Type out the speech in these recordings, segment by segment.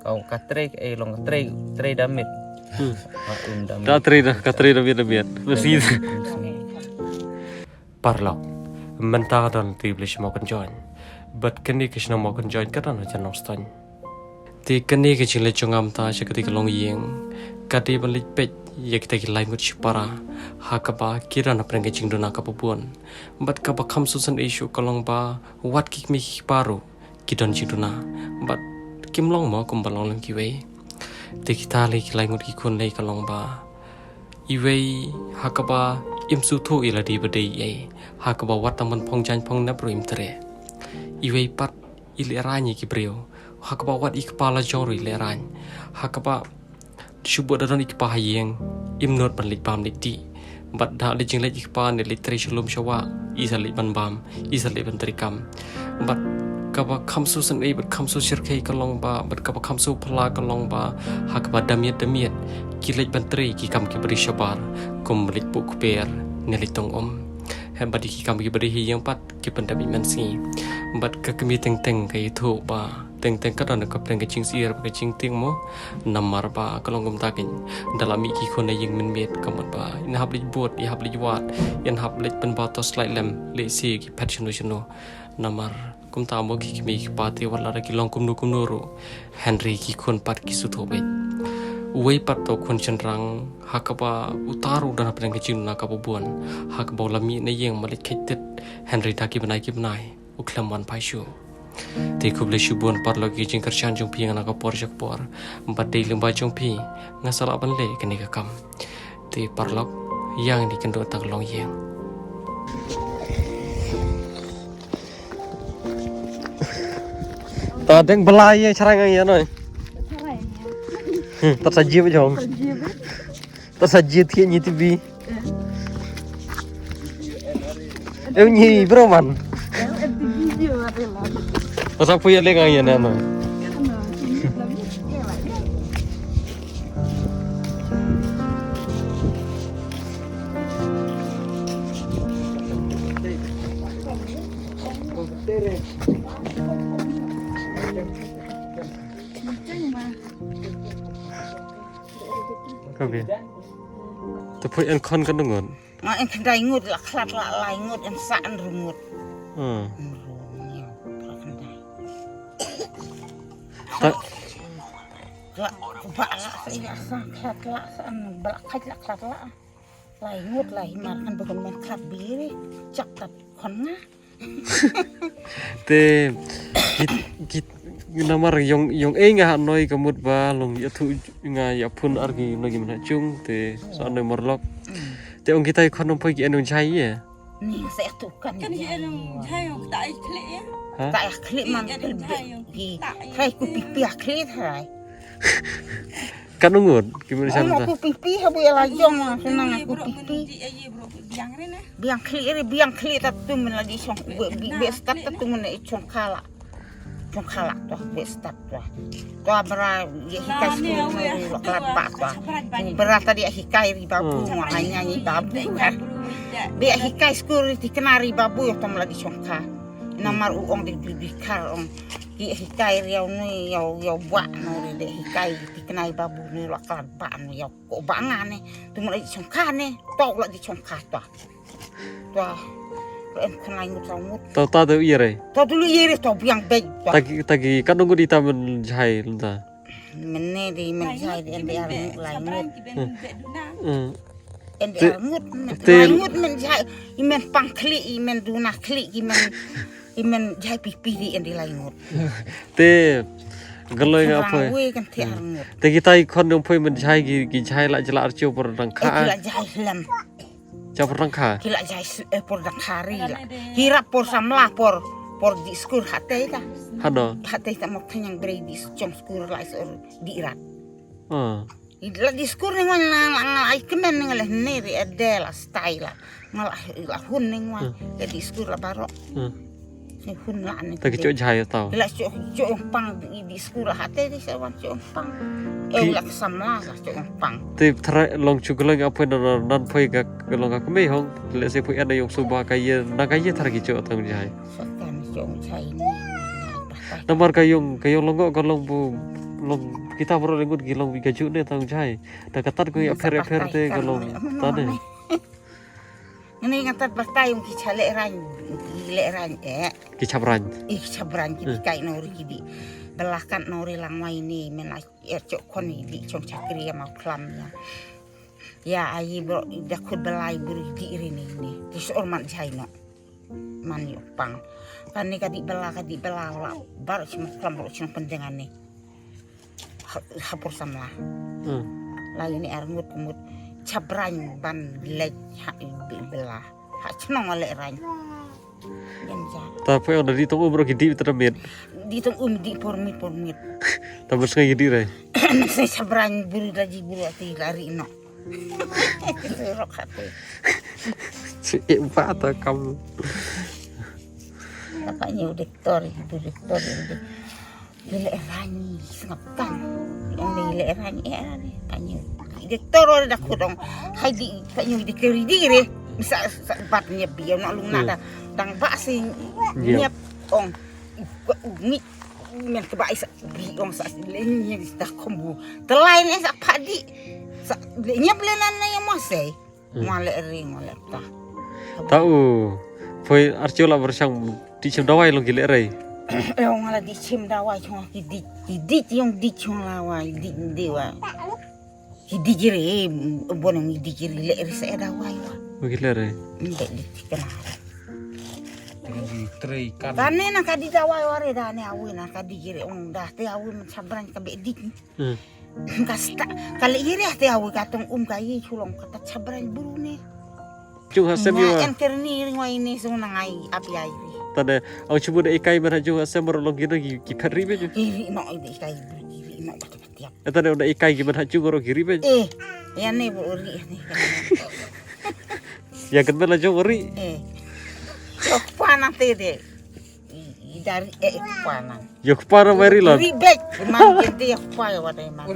kau katre long tre damit. Damit. Katri damit. Masih. Parlo. Mentah dan tiblis mau join. But kini kisah mau join kan aja nostan. Ti kini kecil lecungam ta seketika long yeng. Kadi balik pet ya kita kilai ngut para. Hakaba kira na pernah kecing dona kapupuan. But kaba kam susan isu kalong ba wat kik mi baru kidon ciduna. But kim long mau kumbalong lang kiwe. Ti kita li kilai ngut kikun lay kalong ba. Iwe hakaba imsu thu ila di badai ye. Hakaba wat taman pongjan pong napro imtere. Iwe pat ileranya kibreo. Hakaba wat ikpala joro ilerany. Hakaba syubut daron ikpa hayeng imnot banlik bam nikti. Bat dah lijing lej ikpa ne litri shalom shawa isalik ban bam isalik ban trikam. Bat kaba kamsu san ei bat kamsu shirkai kalong ba bat kaba kamsu pala kalong ba hakaba damiet kilej ban tri ki kam ki beri shabar kum balik buk per ne litong Hebat di kami beri yang pat kipan dami mansi. Bat kami teng kai thu ba teng kadang nak pernah kecing siar kecing ting mo namar ba kalau ngom takin dalam iki kona yang menmet kamat ba in habli buat ya habli wat yan habli penbatas slide lem le si ki passion namar kum tamo ki mi pati wala ki long kum nuru Henry ki kon pat ki suthobe Uway pato kun cenderang hakaba utaru dan apa yang kecil nak kabubuan hakaba lami na yang malik kaitet Henry taki benai uklam wan paishu te kuble shubun parlo ki jing kerchan jong pi ngana kapor jakpor empat dei lemba jong pi ngasala ban le kene ka kam te parlo yang di kendo tak long yang ta deng belai carang ya noi tersaji apa jong? Tersaji tiap ni TV. Ni beroman. Pasal punya lengang ya nana. Kabe. Tapi en kon kan dengon. Ma en kendai ngut la klat la lai ngut en saan rungut. Tak. La ba la saya sa klat la saan balak kaj la klat la. Lai ngut lai mar kan bukan men klat biri cak tat kon na. Te git namar yung nga noi kamut ba long ya thu nga ya pun argi no gimana chung te so noi morlok te ong kita kon poi ki anu chai ye Ni saya tu kan dia anu chai ok tak klik ya tak klik man ki kai ku pipi klik hai kan ngut gimana sama sana ku pipi habu ya lajong senang aku pipi biang klik tak tu men lagi song be start tu men chong kala tuh bestat tuh abra ya hikai sekali lo kelat pak tuh berat tadi hikai ribabu makanya ni babu kan be hikai sekali dikenari babu yang tom lagi songka namar uong di bikar ong hikai riau ni yau buat no de hikai dikenai babu ni lo kelat pak no yau kok bangan ni tu lagi songka ni tok lagi songka tuh em kan lain ngut tau tu ire tau dulu ire tau biang beg tagi kan nunggu di taman jai lunta mene di men jai di NDR lain ngut ngut men jai imen pangkli imen duna kli imen jai pipi di NDR lain ngut te galoi apa we kan tiar ngut te kita ikon dong poi men jai gi jai la jela arcio per rangka la jai lam Jauh rangka kila jai por dakari la hirap por samlah por di skur hate ta hado hate ta mo kanyang grade chom skur la di irat la di skur ngon la ai kemen ngale neri adela style la hun ngon la di skur la baro ni hun la ni tagi cok jai tau la cok pang di skur hate di sawan cok pang la samlah la cok pang te tra long chuglong apa dan poi ga long ka me hong le se poi ada yung suba kaya na kaya targi cok tang jai kan cok jai ni namar kayong longo kalong bu long kita baru lengut gilong bigaju ne tang jai da katat ko ya fer te galong tane ini ngatat partai yung kichale ran kicabran sabran kidi kai nori kidi belahkan nori langwai ini mena cok koni di cong cakri ya mau klamnya ya ayi bro dakut belai buri di ini di sorman jaino man yopang kan ni kadi belah la bar cuma klam bro cuma pendengan ni hapur samlah lain ini armut kumut cabran ban lej hak belah hak cenong oleh ran tapi udah ditunggu bro gidi termit ditunggu di pormit tapi sekali gidi re saya cabran buru daji buru ati lari no serok hati apa kamu bapaknya direktor udah gile rani ngapan yang gile rani ni panyo direktor ora dak dong hai di panyo di keri bisa batnya biar nak lung nada dang basin nyap ong ni men kebai sa biong sa lenyap dak kombu telain sa padi sa nyap lenan yang masai male ring male ta tahu foi arciola bersang di cemdawai lo gile re yang malah di cemdawai cuma di yang di cuma lawai di dewa di jiri bonong di jiri le saya dawai wa gile re ndek di kenal di tray kan tane na kadi dawai ware dane awi na kadi jiri ong dah te awi sabran ka be dik kasta kali jiri te awi katong kai chulong kata sabran burune Chung hasem yo. En kerni ringwa ini semua ngai api airi. Tade au chubu de ikai mana chung hasem ro log giri ki ferri be ju. Iri no ide ikai iri no tiap. Tade udah ikai gimana chung ro giri be. Ya ne bu uri ne. Ya kan bela chung uri. Yo panan tede. Dari panan. Yo para mari la. Uri bek man gede yo pa yo wade man.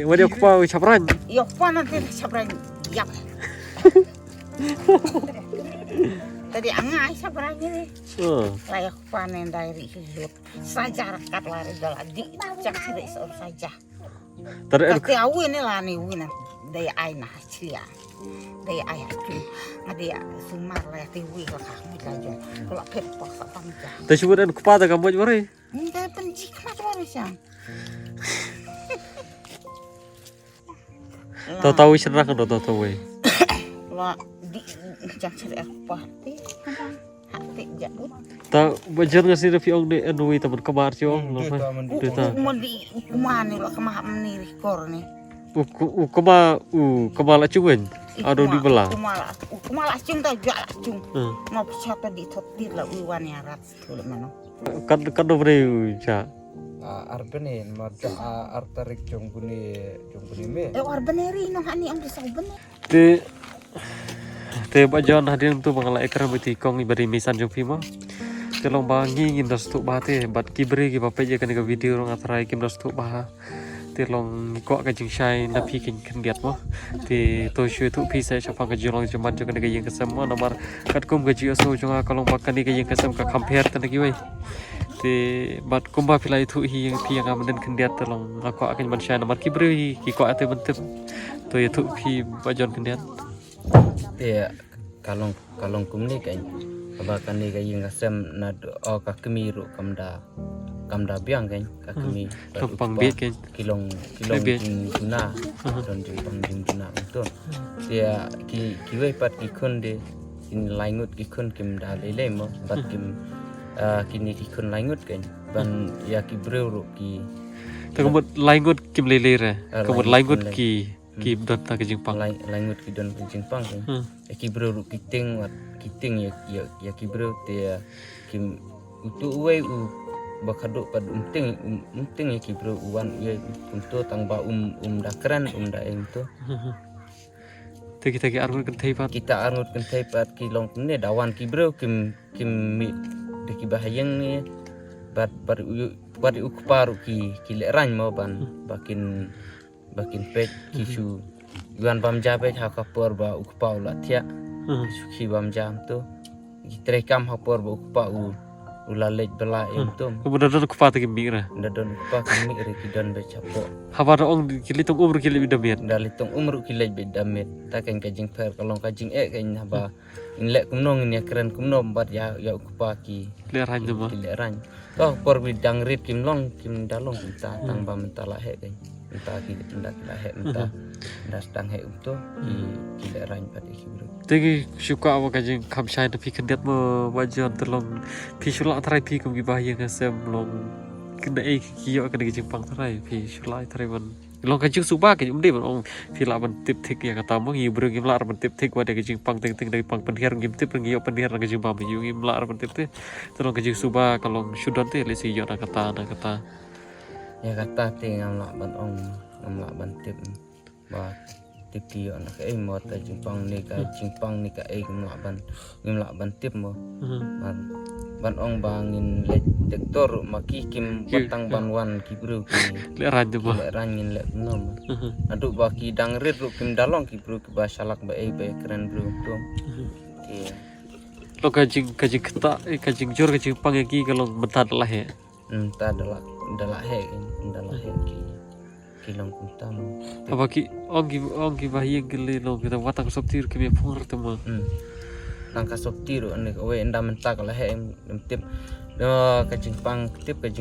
Wadi pa chapran. Yo panan tede sabran yap. Tadi angai sabran ini. Layak panen dari hidup. Saja rakat lari galadi. Jak tidak seor saja. Tapi awu ini lah nih wina daya aina hasilnya. Daya ayah tu. Ada sumar lah tiwi lah kamu saja. Kalau pepak sapangja. Tapi sebenarnya kepada kamu jore. Enggak penjik macam macam. Tahu serah kan tahu we. Wah di jak cari apa? Hati jabut. Ta bajar ngasi revi ong de anui teman kemar ci ong lo. Deta. Mau di kumani lo kemah meniri kor nih. Kema la cungen. Ado di belah. Kumala cung ta ja cung. Mau siapa di totir la uwan ya rat tuh mana. Kan do bre ja. Arbenin mata artarik jongkuni me. Arbeneri no hani ang disau bener. Te bajan hadirin tu mangala ekra beti kong ni bari misan jong pima. Telong bangi ngin das tu bahate bat kibre ki bape je kan video rong atrai kim das tu bah. Telong ko ka jing shai na pi kin diat mo. Te to shu tu pi sai chapang ka jolong jaman jo kan ga yeng kasam mo nomor kat kum ga ji aso jong kalong bakkan ni ga yeng kasam ka compare tan gi wei. Te bat kumba pilai tu hi yang pi yang amaden kan diat telong aku akan man shai nomor kibre ki ko ate bentep. To ya tu pi bajon kan diat. Te kalong kumni kan abakan ni gayeng asem na o kakmiru kamda biang kan kakmi Tumpang bit kan kilong tuna don jumpang tuna itu dia kiwe pat kikun de in laingut kikun kim da lele mo bat kim kini kikun laingut kan ban ya kibreu ki Kemud laingut kim lele re kemud laingut ki don ta ke jingpang laingut ki don ke jingpang kan kibreu kiting ya kibreu te kim utu uwe bakaduk pad umting ya kibreu uwan ya untuk tangba dakran daeng tu te kita ki arngut kentai pat kita arngut kentai pat kilong ne dawan kibreu kim mi de ki bahayeng ni bar ukparu ki lerang mo ban bakin pet kisu yuan bam jabe ha kapor ba ukpau la tia ki bam jam tu ki trekam hapor ba ukpau ulalej bela tum Benar-benar kupat ke mira. dadon pa kami ri kidon be capo Habar ong kili tung umur kili bidamiat. dalitong umru kilej be damit taken kajing per kalong kajing kain haba inlek kumnong ini keren kumnom bat ya ukupa ki Lihat hanya mah. kileran toh por bidang rit kimlong kim dalong kita tang ba mentala he kain entah ki ndak la he entah ndas tang he untuk ki kileran pat ikibru Tegi suka apa kajing kamsai tapi kendiat mo wajan terlong pi sulak tarai pi kum gibah yang asam long kena kiyo kena kajing pang tarai pi sulak tarai man long kajing suba kajing mesti man ong pi la man tip tik ya kata mo ngibru ngim la man tip tik wa de kajing pang ting ting dari pang penhiar ngim tip ngiyo penhiar kajing pang yu ngim la man tip tik terlong kajing suba kalong sudan te le si yo na kata ya kata te ngam la ban tip ba tip ki nak mo ta jingpang ni ka ngim la ban tip mo ban ong bangin le dektor maki kim batang banwan kibru ki le raja mah le rangin le nom adu ba ki dangrit ru kim dalong kibru ki ba salak ba keren bru tum ki lo kajing kata kajing jor kajing pang ki kalau bentar lah ya ta dalah he ki kilong kuntam apa ki ongi bahiyang kili lo kita watang soptir kami pungr temu tangka soptiru ane we enda mentak lah he tip kajing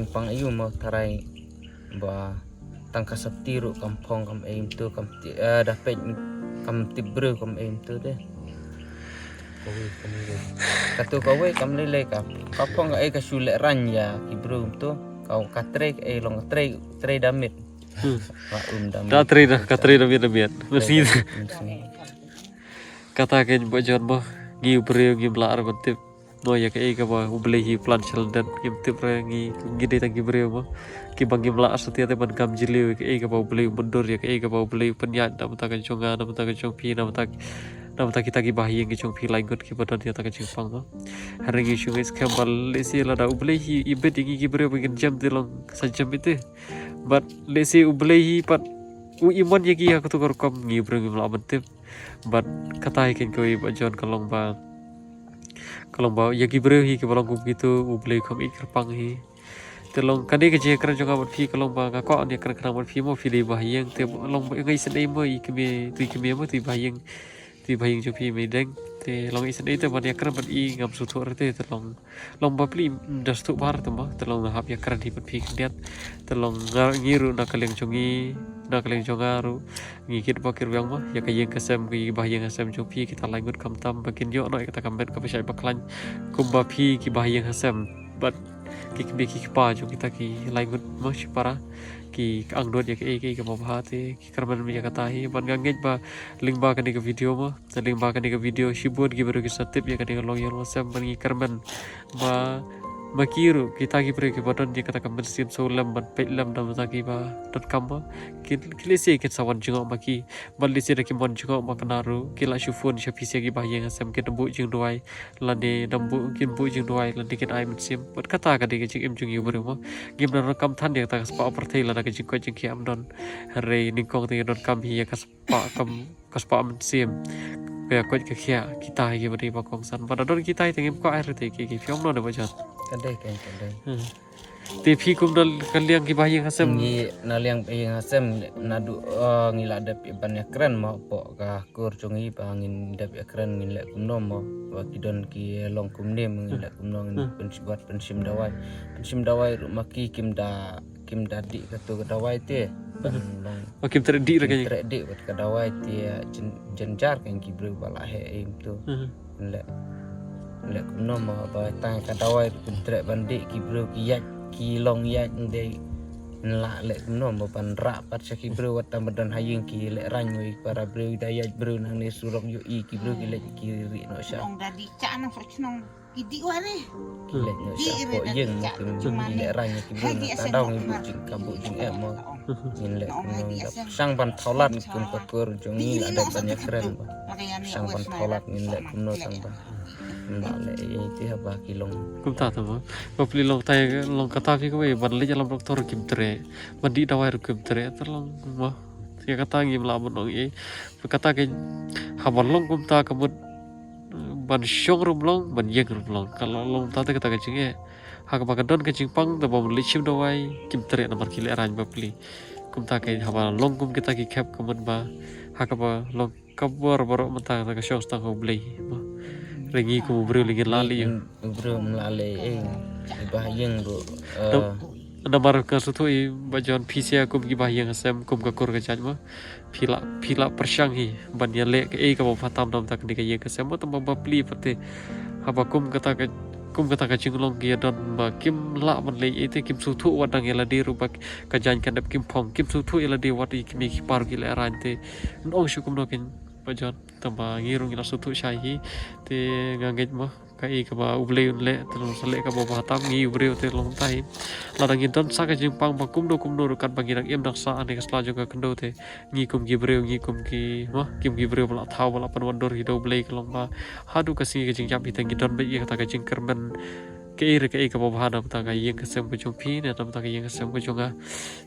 pang ayu mau tarai ba tangka soptiru kampong kam aim tu kam dapat kam tibru kam aim tu deh katu kawe kam lele ka kapong ka sule ranya kibru tu kau katre long tre damit damit dah teri dah kateri dah biar mesti kata kan buat jangan mah ngi beri ngi belar bentip no ya kayak apa ublehi plan dan ngi tip ngi gede tangi beri mah ki bangi belar setiap teman kam jeli kayak apa ublehi mundur ya kayak apa ublehi penyat nama tak conga nama tak congpi nama tak kita ki bahi ngi congpi lain kot ki badan dia tak cingpang no hari ngi sungai skambal lesi lada ublehi ibet ngi beri bikin jam dilong sajam itu but lesi ublehi pat iman yagi aku tu kam ngi beri ngi belar bentip but kata ikan kau ibu John kalau yagi beri ke balong begitu ublehi kam ikir panghi telong kade kerja kerana juga berfi kalau bang aku ni kerana berfi mau pilih bahayang te long ngai sedai mo ikme mo tu bahayang jopi medeng te long isan itu banyak kerana beri ngam sutor te telong long bapli dastu bar tu mah telong ngahap ya kerana di berfi kendiat telong ngiru nak kaleng jongaru ngikit bakir yang mah ya kayeng kesem ki bahayang kesem jopi kita langut kam tam bakin yo no kita kambet ka pesai baklan kumbapi ki bahayang kesem but ki pa jo kita ki langut mah para ki angdot ya ki ka mabhate ki karban mi kata hi ban ganget ba link ba kan ke video mah link ba kan ke video shibut ki baru ki satip ya kan long yo sem ban ki karban ba makiru kita ki pre ki badan dia kata kamben sim solam ban pelam dam taki ba .com ba kilisi ki sawan jengok maki balisi ki mon jengok makanaru kila shufun shafisi ki bahayang asam ki dembu jeng doai lande dembu ki bu jeng doai lande ki ai sim bat kata ka de ki im jeng yu bru mo gim na kam than dia ta spa perthai la ki jeng ko jeng ki am don re ningkong te don kam hi ka spa sim ya ko ki khia kita hi bari ba kong san pada don kita tengim ko air te ki fiom no de ba jat kadai TV kum dal kaliang ki bahayang asam ngi naliang asem nadu ngila dap banyak keren mau po ka kur chungi bangin dap keren ngila kumno mo wa kidon ki long kumne ngila kumno buat pensim dawai maki kim dadi katu dawai te makin terdi lagi terdi buat ka dawai te jenjar kan ki bru bala he im tu ngila kumno mo ba tang ka dawai kuntre bandi ki bru ki yak ki long ya ndai la le no mo pan ra pat sa ki bro wat tamdan hayeng ki le ranyo para bro daya bro nang ni surok yo ki bro ki le ki ri no sha Ong dadi cak nang fochnong kidi wale. ki le no sha ko yeng ki le ranyo ki bro ta dong ni jing kabu jing mo nin le no sang pan tholat kun pakur jong ni ada banyak keren ba sang pan tholat nin le no sang ba la le ti ha ba ki long kum ta ta mo pli long tai long kata fi ko ban le jalam doktor kim tre mandi dawai ru kim tre terlong mo ya kata ngi la bon ong kata ke haban long kum ta kabut ban syong rum long ban yeng rum long kalau long ta kata ke jinge hak ba kadon ke jingpang da ba li chim do wai kim tre na mar kile ran ba pli kum ta ke haba long kum kita ki khap kum ba hak ba long kabor boro mata ta ka shos ta ko bli rengi ku bru li lali bro melalui bahayang bro Anda baru ke sutui bajuan PCA kum ki bahayang asam kum ka kur ka jan ma pila persyang hi ban ya le ke ka ba fatam dam tak ni ka ye ka sem ta ba pli pate haba kum kata ka jinglong ki don ba kim la man le ite kim sutu wadang ela di ruba ka jan kan dap kim phong kim sutu ela di wat ki mi ki par ki le ran te ong shukum no kin bajuan tamba ngirung ila sutu shahi te ngangit ma kai ka ba uble le telung sale ka ba batam ngi ubre te long tai ladang inton sa ka jingpang ba kum do kan bagi dak em dak sa ane ka sla juga kendo te ngi kum ki bre ngi kum ki ma kim ki bre bala thau bala pan wandor hi do ble ka long ba hadu ka si ka jing jam hitang giton ba ye ka ta ka jing kermen ke ka ba bahana ta ka yeng ka sem ko jong pi ne tam ta ka yeng ka sem ko jonga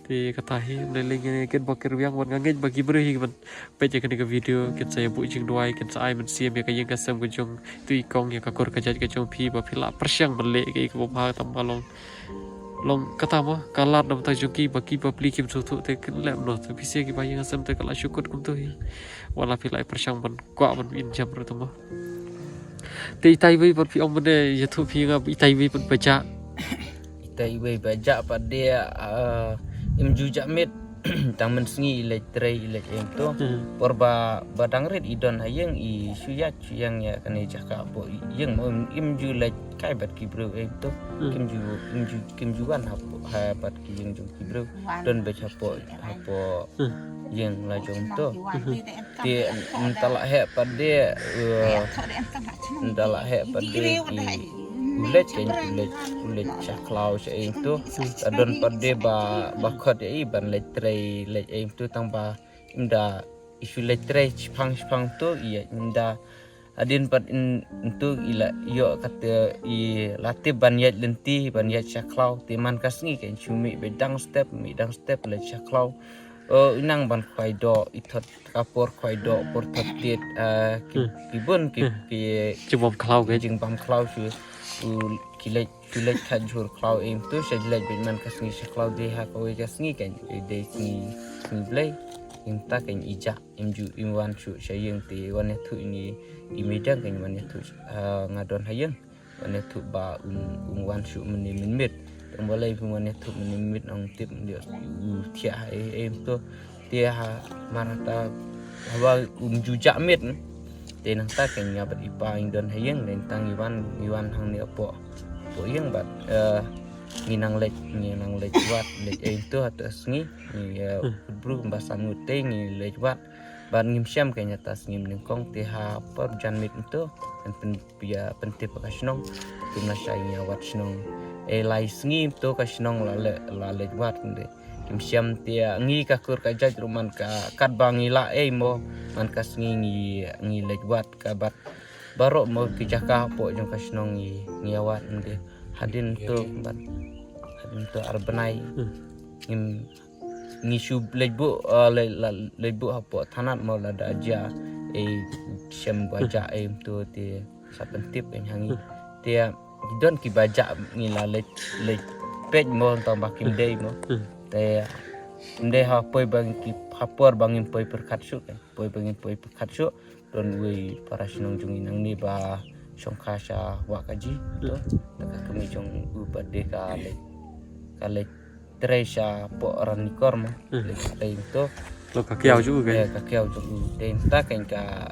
te ka ta hi le le ngi ken ba ker yang wan ngej bagi bre hi ban pe je ka video ken saya bu jing duai ken sa ai man sim ya ka yeng ka sem ko jong tu ikong ya ka kor ka jaj ka jong pi ba phila persyang ban le ke ba bha tam ba long kata ma kalat dam ta joki baki ba pli kim su te ken le no te pise ki ba yeng ka sem te kala syukut kum tu hi wala phila persyang ban kwa ban in jam ro tu ma te tai wi ban pi om ban de ya thu pi nga tai wi ban baca kita iwe baca pada imju jamit taman sengi elektrik yang tu porba badang red idon hayang i suyat yang ya kene jaka bo yang mau imju lek kai bat kibro itu kimjuan habat ki yang jong kibro don baca hapo yang lajong tu dia entahlah he pada entahlah he pada ulet caklau saya itu adon pada bakot ya ban letrai itu tambah inda isu letrai cipang tu iya inda adin pad itu ila yo kata i latih banyat lenti banyat caklau teman kasngi kan cumi bedang step le caklau inang ban kwaido itot kapor kwaido portatit kibun ki cibom klau ke jing bam klau su kilet kajur klau em tu sajlet bedman kasngi klau de ha ko kasngi kan de sni blai imta kan ija imju imwan su sayeng te wane tu ini imedang kan wane tu ngadon hayeng wane tu ba wan su menimit yang boleh wane tu menimit ong tip dia tia em tu dia mana ta hawa jujak mit te nang ta kan ngabat ipa indon hayeng dan tang iwan hang ni opo yang bat nginang lek wat lek itu atas ni bru basan ngute ni lek wat ban ngim syam kan atas ngim ningkong te ha par jan mit itu dan pia pente pakasnong tuna syai wat snong lai sngi to kasnong la lek wat nde kim syam tia ngi ka kur ka jaj ruman ka kat bangi la mo man kas ngi lek wat ka bat barok mo ki jaka po jong kasnong ngi wat nde hadin to bat hadin to arbenai ngim ngi sub lebu lebu hapo tanat mo la da aja syam baja to te sapentip yang hangi tia don ki baja ngi la lek pej mo tambah kim dei mo te nde ha poi bang ki hapor bangin poi perkat su kan poi bangin poi perkat su don we para sinong jung inang ni ba songka sha wa kaji to taka kami jong upade ka le tresha po ran nikor mo le tai to lo ka kiao ju ke ka kiao ju den ta kan ka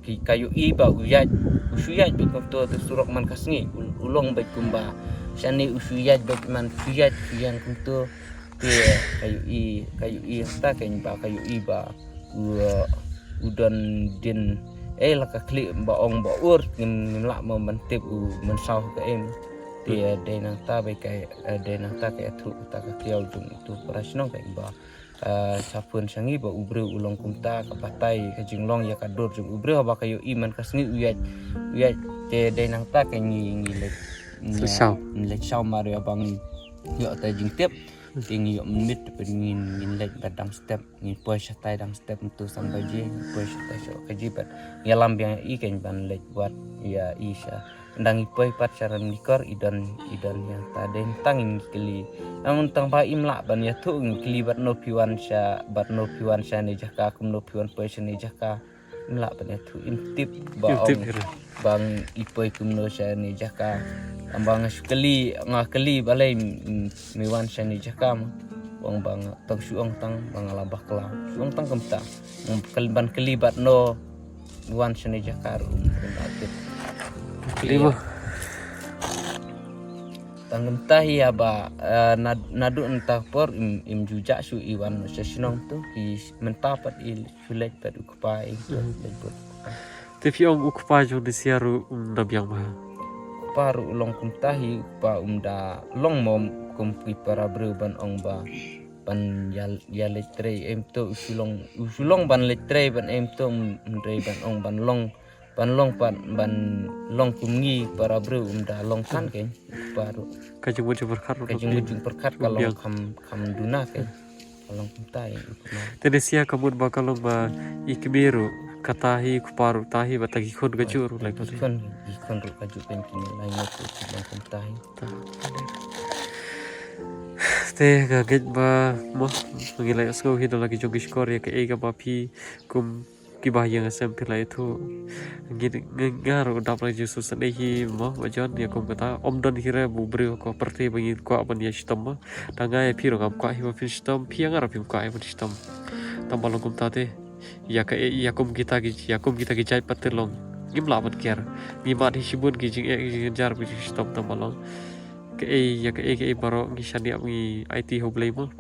ki kayu i ba uyat usuyat bi ko to surok man kasngi ulong ba kumba shani usuyat ba man suyat yang kunto kayu i ta kan ba kayu i ba udon din laka klik ba ong ba ur ngin la mo mentip mensau ke em dia denang ta ba kai denang ta kai thu ta ka kiau jung tu prasno kai ba sapun sangi ba ubre ulong kumta ka patai ka jinglong ya ka dor jung ubre ba kayu i man kasngi uyat te denang ta kai ngi lek sau mario bang yo ta jing tip tinggi yo menit pengin lek badang step ni push tai dang step tu sampai je push tai so kajibat ngalam yang ikan ban lek buat ya isha ndang ipoi pacaran nikor idan yang taden tangin kili namun tang pa imla ban ya tu kili bat no piwan sha ne jaka kum no piwan poi ne jaka imla ban ya tu intip ba bang ipoi kum no sha ne jaka ambang sekali ngakeli balai miwan sha ne jaka wong bang tang suong tang bang labah kala suong tang kemta ban keli bat no wan sha ne jaka Kelima. Tangem tahi aba nadu entah por im jujak su iwan sesinong tu ki mentapat il sulet pad ukupai lebut. Tapi om ukupai jo di siaru nabiang mah. Paru long kum tahi pa da long mom kum pi para bru ban ong ba ban ya letre em to usulong ban letre ban em to mrei ban ong ban long long kumngi para bro da long kan ken baru Kajung berkat kalau kam duna ken kalau kuntai tede sia kabut bakal ba ikbiru katahi kuparu tahi batagi khod gajur like ikon ru kaju pen kini lain itu long kuntai te gaget ba mo ngilai asko hido lagi jogi skor ya ke ega bapi kum kibah yang SMP lah itu gini ngaruh dapat justru sedehi mah wajan ya kau kata om dan hira bubri ko perti bagi ko apa dia sistem mah tangai piro ngam ko hiba sistem pia ngarap ko hiba sistem tambah longkum tate ya ke yakum kita gijai patilong gim labat kiar mimat hisibun gijing jar bi sistem tambah long ke baro gisani ami IT ho blei mo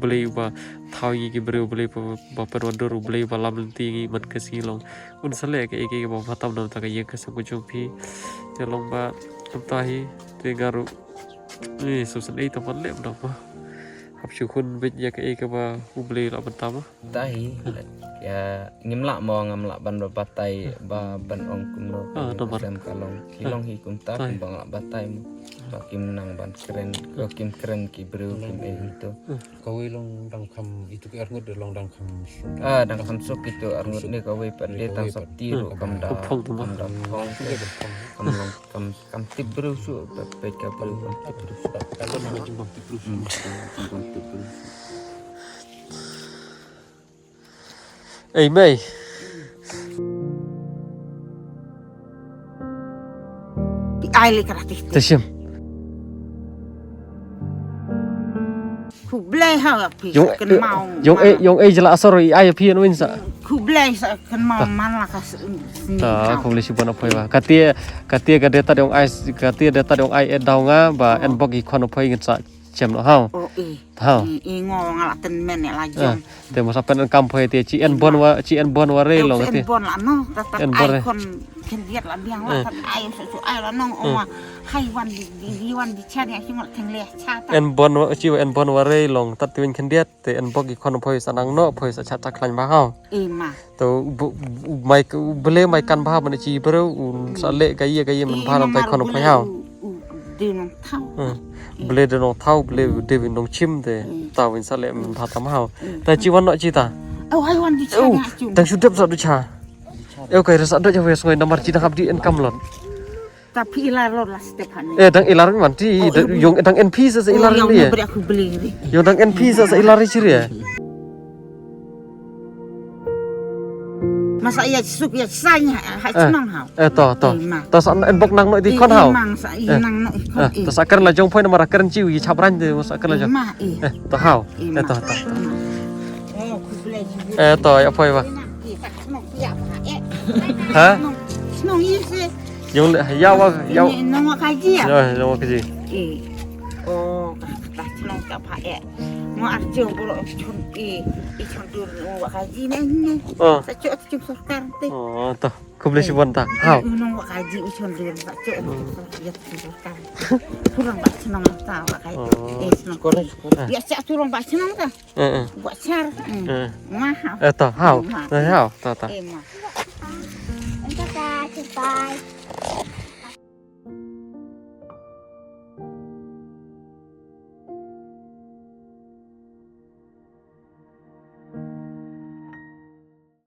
blei ba thawi gi breu blei ba perwador blei ba lamenti man kasilong un sale ke ba fatam nam ta ka ye ka sabu jumpi te long ba tahi te garu ni susan ei taman lem dak ba hab syukun bet ya ke ba blei la bentam tahi ya ngimla mo ngamla ban batai ba ban ong kumno dan kalong kilong hi kunta bang batai makin nang ban keren ki bro kim itu kawai long dang kam itu ke arngut long dang kam dang kam sok itu arngut ni kawai pandai tang sakti ro kam da kam tip bro su pe ka bro tip bro su kalau nama jembang tip bro ei mei ai kreatif tashim ku blai ha pi kan mau yung jela asor ai pi no insa ku blai sa kan mau man la kas ta ko lesi bona phoi ba katia ga data dong ai daunga ba en bogi khono phoi ngsa chem no hao hao ngo ngala ten men la jom te mo sapen kam phoi te chi en bon wa re lo te en bon la no tatap ai kon ken diet la biang la ai su ai la nong oma hai wan di chat ya ngol teng le cha ta en bon wa re long tat twin ken diet te en bogi khono phoi sanang no phoi sa chat ta klan ba hao ma to mai bele kan ba ban chi bro sa le ga ye man ba ram tai khono phoi hao di nong thau bele de nong thau bele de vin nong chim de ta win sa le man ba tam hao ta chi wan no chi ta hai wan di cha ya chu tang su dep sa du cha kai rasa do jawe soi nomor chi dang abdi en kam lon tapi ilar lo la Stefani dang ilar man ti yung dang NP sa ilar ni ya aku beli ni yung dang NP sa ilar chi ya masa ia suk ya sanya ha senang hao to sa en bok nang no di kon hao mang sa nang no kon to sa kan la jong phoi nomor kan chi wi chabran de sa kan la jong to hao to aku beli to ya phoi ba ha senang isi yung yaw nong kaji ya yo kaji oh tak senang tak pakai mau arjo bolo chun chun dur wa kaji ni sa chu sarkar te to kumle si bon ta hao nong wa kaji chun dur sa chu ya sarkar kurang ba senang ta wa kaji senang ko ya sa kurang ba senang ta wa char ma to hao to ma ta Entar tá, bye.